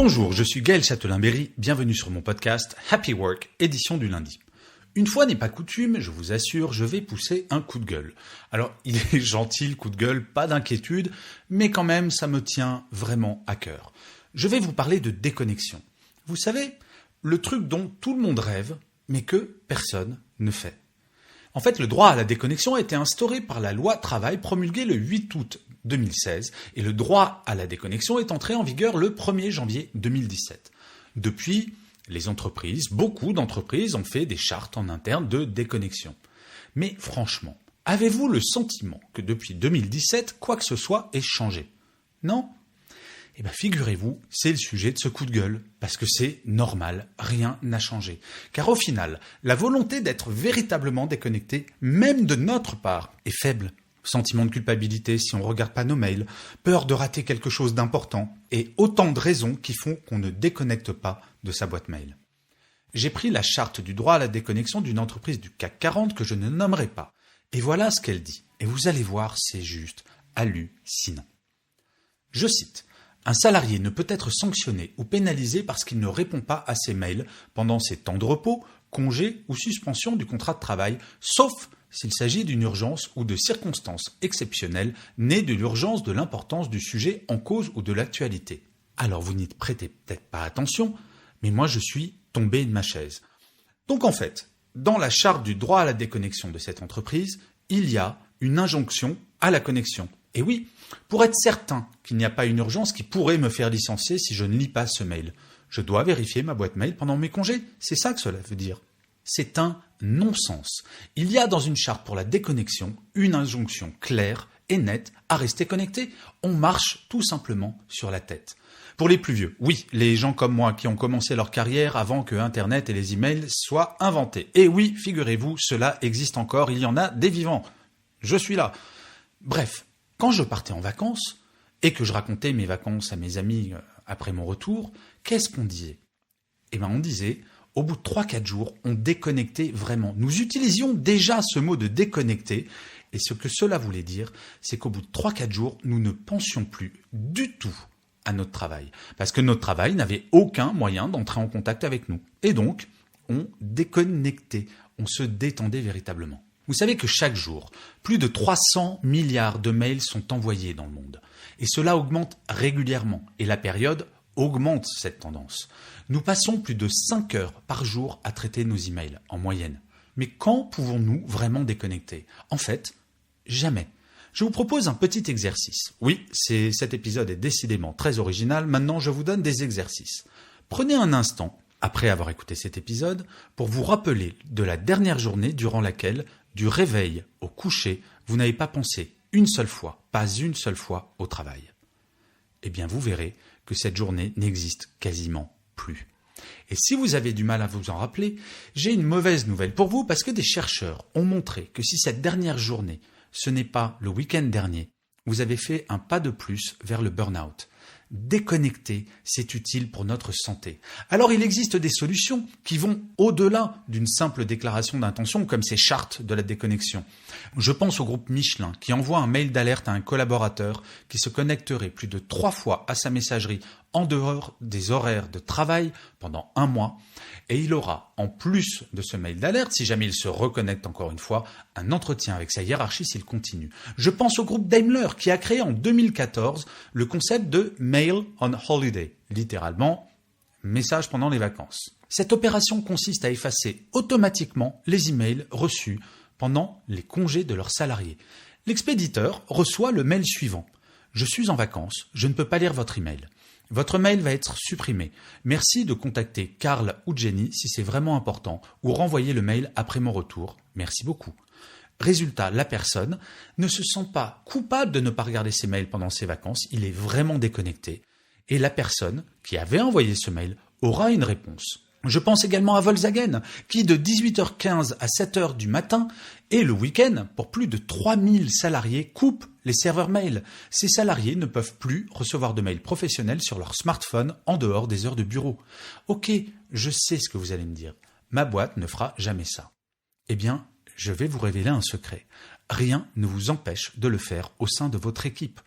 Bonjour, je suis Gaël Châtelain-Berry, bienvenue sur mon podcast Happy Work, édition du lundi. Une fois n'est pas coutume, je vous assure, je vais pousser un coup de gueule. Alors, il est gentil le coup de gueule, pas d'inquiétude, mais quand même, ça me tient vraiment à cœur. Je vais vous parler de déconnexion. Vous savez, le truc dont tout le monde rêve, mais que personne ne fait. En fait, le droit à la déconnexion a été instauré par la loi travail promulguée le 8 août 2016 et le droit à la déconnexion est entré en vigueur le 1er janvier 2017. Depuis, beaucoup d'entreprises ont fait des chartes en interne de déconnexion. Mais franchement, avez-vous le sentiment que depuis 2017, quoi que ce soit ait changé? Non? Eh bien, figurez-vous, c'est le sujet de ce coup de gueule, parce que c'est normal, rien n'a changé. Car au final, la volonté d'être véritablement déconnecté, même de notre part, est faible. Sentiment de culpabilité si on ne regarde pas nos mails, peur de rater quelque chose d'important, et autant de raisons qui font qu'on ne déconnecte pas de sa boîte mail. J'ai pris la charte du droit à la déconnexion d'une entreprise du CAC 40 que je ne nommerai pas. Et voilà ce qu'elle dit. Et vous allez voir, c'est juste hallucinant. Je cite. Un salarié ne peut être sanctionné ou pénalisé parce qu'il ne répond pas à ses mails pendant ses temps de repos, congés ou suspension du contrat de travail, sauf s'il s'agit d'une urgence ou de circonstances exceptionnelles nées de l'urgence de l'importance du sujet en cause ou de l'actualité. Alors vous n'y prêtez peut-être pas attention, mais moi je suis tombé de ma chaise. Donc en fait, dans la charte du droit à la déconnexion de cette entreprise, il y a une injonction à la connexion. Et oui, pour être certain qu'il n'y a pas une urgence qui pourrait me faire licencier si je ne lis pas ce mail, je dois vérifier ma boîte mail pendant mes congés. C'est ça que cela veut dire. C'est un non-sens. Il y a dans une charte pour la déconnexion une injonction claire et nette à rester connecté. On marche tout simplement sur la tête. Pour les plus vieux, oui, les gens comme moi qui ont commencé leur carrière avant que Internet et les emails soient inventés. Et oui, figurez-vous, cela existe encore, il y en a des vivants. Je suis là. Bref, quand je partais en vacances et que je racontais mes vacances à mes amis après mon retour, qu'est-ce qu'on disait? Eh bien, on disait, au bout de 3-4 jours, on déconnectait vraiment. Nous utilisions déjà ce mot de déconnecter et ce que cela voulait dire, c'est qu'au bout de 3-4 jours, nous ne pensions plus du tout à notre travail. Parce que notre travail n'avait aucun moyen d'entrer en contact avec nous. Et donc, on déconnectait, on se détendait véritablement. Vous savez que chaque jour, plus de 300 milliards de mails sont envoyés dans le monde. Et cela augmente régulièrement. Et la période augmente cette tendance. Nous passons plus de 5 heures par jour à traiter nos emails, en moyenne. Mais quand pouvons-nous vraiment déconnecter? En fait, jamais. Je vous propose un petit exercice. Oui, cet épisode est décidément très original. Maintenant, je vous donne des exercices. Prenez un instant, après avoir écouté cet épisode, pour vous rappeler de la dernière journée durant laquelle, du réveil au coucher, vous n'avez pas pensé une seule fois, pas une seule fois au travail. Eh bien, vous verrez que cette journée n'existe quasiment plus. Et si vous avez du mal à vous en rappeler, j'ai une mauvaise nouvelle pour vous parce que des chercheurs ont montré que si cette dernière journée, ce n'est pas le week-end dernier, vous avez fait un pas de plus vers le burn-out. Déconnecter, c'est utile pour notre santé. Alors il existe des solutions qui vont au-delà d'une simple déclaration d'intention comme ces chartes de la déconnexion. Je pense au groupe Michelin qui envoie un mail d'alerte à un collaborateur qui se connecterait plus de 3 fois à sa messagerie en dehors des horaires de travail pendant 1 mois et il aura, en plus de ce mail d'alerte, si jamais il se reconnecte encore une fois, un entretien avec sa hiérarchie s'il continue. Je pense au groupe Daimler qui a créé en 2014 le concept de Mail on Holiday, littéralement message pendant les vacances. Cette opération consiste à effacer automatiquement les emails reçus pendant les congés de leurs salariés. L'expéditeur reçoit le mail suivant. Je suis en vacances, je ne peux pas lire votre email. Votre mail va être supprimé. Merci de contacter Karl ou Jenny si c'est vraiment important ou renvoyer le mail après mon retour. Merci beaucoup. Résultat, la personne ne se sent pas coupable de ne pas regarder ses mails pendant ses vacances. Il est vraiment déconnecté. Et la personne qui avait envoyé ce mail aura une réponse. Je pense également à Volkswagen, qui de 18h15 à 7h du matin et le week-end, pour plus de 3000 salariés, coupe les serveurs mail. Ces salariés ne peuvent plus recevoir de mails professionnels sur leur smartphone en dehors des heures de bureau. Ok, je sais ce que vous allez me dire. Ma boîte ne fera jamais ça. Eh bien, je vais vous révéler un secret. Rien ne vous empêche de le faire au sein de votre équipe.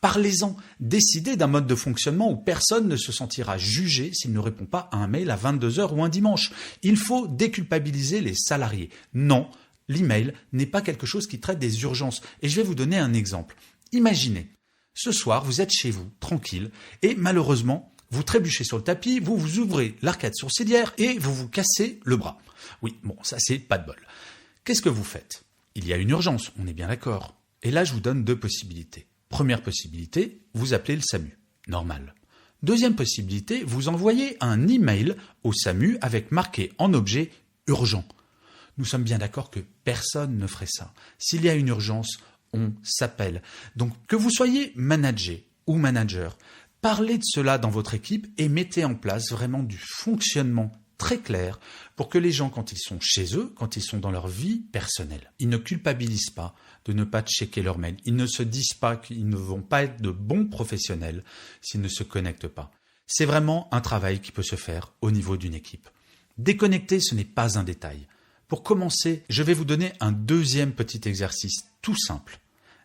Parlez-en. Décidez d'un mode de fonctionnement où personne ne se sentira jugé s'il ne répond pas à un mail à 22h ou un dimanche. Il faut déculpabiliser les salariés. Non, l'email n'est pas quelque chose qui traite des urgences. Et je vais vous donner un exemple. Imaginez, ce soir, vous êtes chez vous, tranquille, et malheureusement, vous trébuchez sur le tapis, vous vous ouvrez l'arcade sourcilière et vous vous cassez le bras. Oui, bon, ça c'est pas de bol. Qu'est-ce que vous faites? Il y a une urgence, on est bien d'accord. Et là, je vous donne deux possibilités. Première possibilité, vous appelez le SAMU. Normal. Deuxième possibilité, vous envoyez un email au SAMU avec marqué en objet « urgent ». Nous sommes bien d'accord que personne ne ferait ça. S'il y a une urgence, on s'appelle. Donc, que vous soyez manager ou manager, parlez de cela dans votre équipe et mettez en place vraiment du fonctionnement très clair pour que les gens, quand ils sont chez eux, quand ils sont dans leur vie personnelle, ils ne culpabilisent pas de ne pas checker leur mail. Ils ne se disent pas qu'ils ne vont pas être de bons professionnels s'ils ne se connectent pas. C'est vraiment un travail qui peut se faire au niveau d'une équipe. Déconnecter, ce n'est pas un détail. Pour commencer, je vais vous donner un deuxième petit exercice tout simple.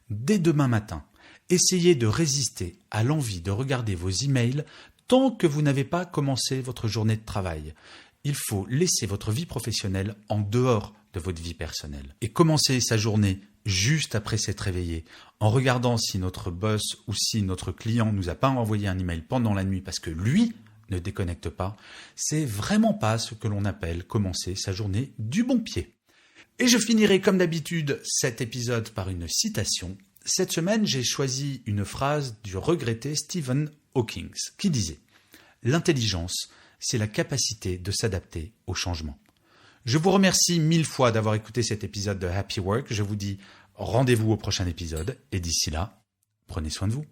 Dès demain matin, essayez de résister à l'envie de regarder vos emails tant que vous n'avez pas commencé votre journée de travail. Il faut laisser votre vie professionnelle en dehors de votre vie personnelle. Et commencer sa journée juste après s'être réveillé, en regardant si notre boss ou si notre client nous a pas envoyé un email pendant la nuit parce que lui ne déconnecte pas, c'est vraiment pas ce que l'on appelle commencer sa journée du bon pied. Et je finirai comme d'habitude cet épisode par une citation. Cette semaine, j'ai choisi une phrase du regretté Stephen Hawking qui disait « L'intelligence, c'est la capacité de s'adapter au changement ». Je vous remercie 1000 fois d'avoir écouté cet épisode de Happy Work. Je vous dis rendez-vous au prochain épisode et d'ici là, prenez soin de vous.